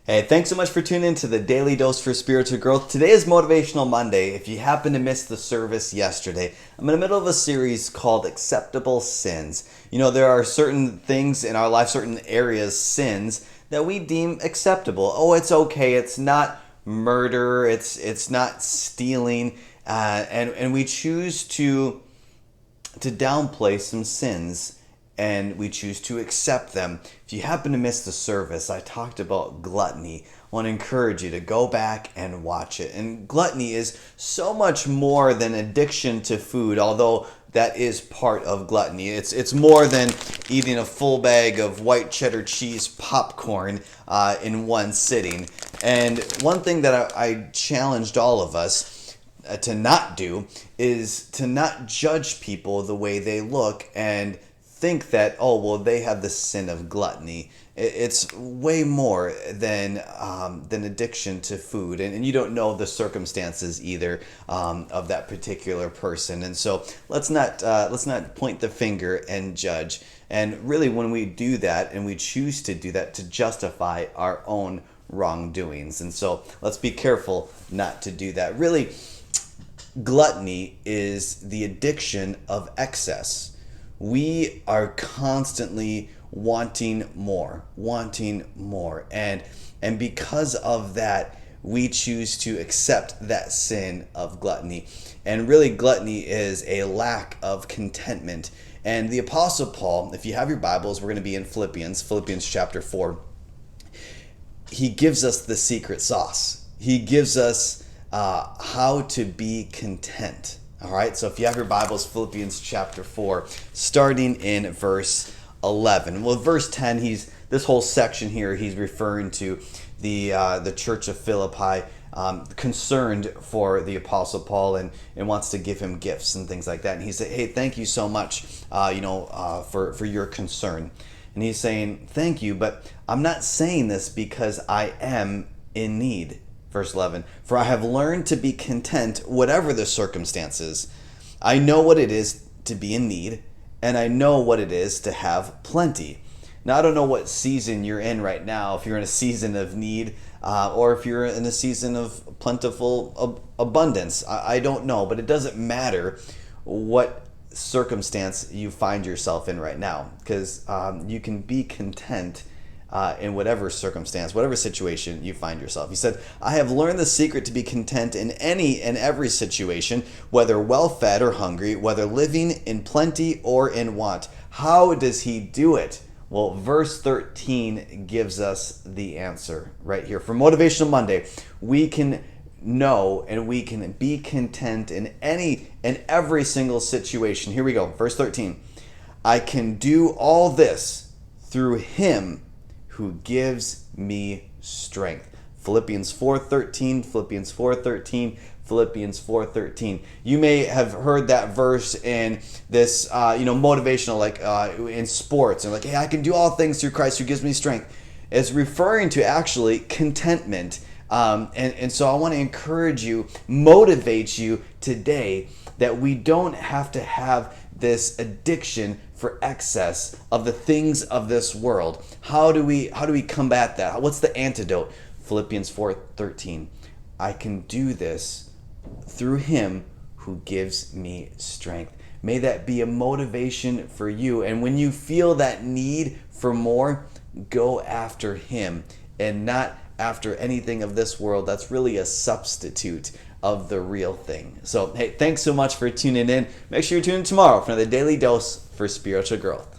Hey, thanks so much for tuning in to the Daily Dose for Spiritual Growth. Today is Motivational Monday. If you happen to miss the service yesterday, I'm in the middle of a series called Acceptable Sins. You know, there are certain things in our life, certain areas, sins, that we deem acceptable. Oh, it's okay. It's not murder. It's not stealing. And we choose to downplay some sins and we choose to accept them. If you happen to miss the service, I talked about gluttony. I want to encourage you to go back and watch it. And gluttony is so much more than addiction to food, although that is part of gluttony. It's more than eating a full bag of white cheddar cheese popcorn in one sitting. And one thing that I challenged all of us to not do is to not judge people the way they look and think that, oh, well, they have the sin of gluttony. It's way more than addiction to food, and you don't know the circumstances either of that particular person. And so let's not point the finger and judge. And really, when we do that, and we choose to do that to justify our own wrongdoings, and so let's be careful not to do that. Really, gluttony is the addiction of excess. We are constantly wanting more, and because of that, we choose to accept that sin of gluttony. And really, gluttony is a lack of contentment. And the Apostle Paul, if you have your Bibles, we're going to be in Philippians chapter 4. He gives us the secret sauce. He gives us how to be content. All right, so if you have your Bibles, Philippians chapter 4, starting in verse 11. Well, verse 10, this whole section here, he's referring to the church of Philippi, concerned for the Apostle Paul and wants to give him gifts and things like that. And he said, hey, thank you so much, for your concern. And he's saying, thank you, but I'm not saying this because I am in need. Verse 11, for I have learned to be content whatever the circumstances. I know what it is to be in need, and I know what it is to have plenty. Now, I don't know what season you're in right now, if you're in a season of need or if you're in a season of plentiful abundance. I don't know, but it doesn't matter what circumstance you find yourself in right now, because you can be content in whatever circumstance, whatever situation you find yourself. He said, I have learned the secret to be content in any and every situation, whether well-fed or hungry, whether living in plenty or in want. How does he do it? Well, verse 13 gives us the answer right here. For Motivational Monday, we can know and we can be content in any and every single situation. Here we go. Verse 13. I can do all this through him who gives me strength. Philippians 4:13, Philippians 4:13, Philippians 4:13. You may have heard that verse in this, motivational, like in sports, and like, hey, I can do all things through Christ who gives me strength. It's referring to actually contentment. And so I want to encourage you, motivate you today that we don't have to have this addiction for excess of the things of this world. How do we combat that? What's the antidote? Philippians 4:13. I can do this through him who gives me strength. May that be a motivation for you. And when you feel that need for more, go after him and not after anything of this world that's really a substitute of the real thing. So, hey, thanks so much for tuning in. Make sure you tune in tomorrow for another Daily Dose for Spiritual Growth.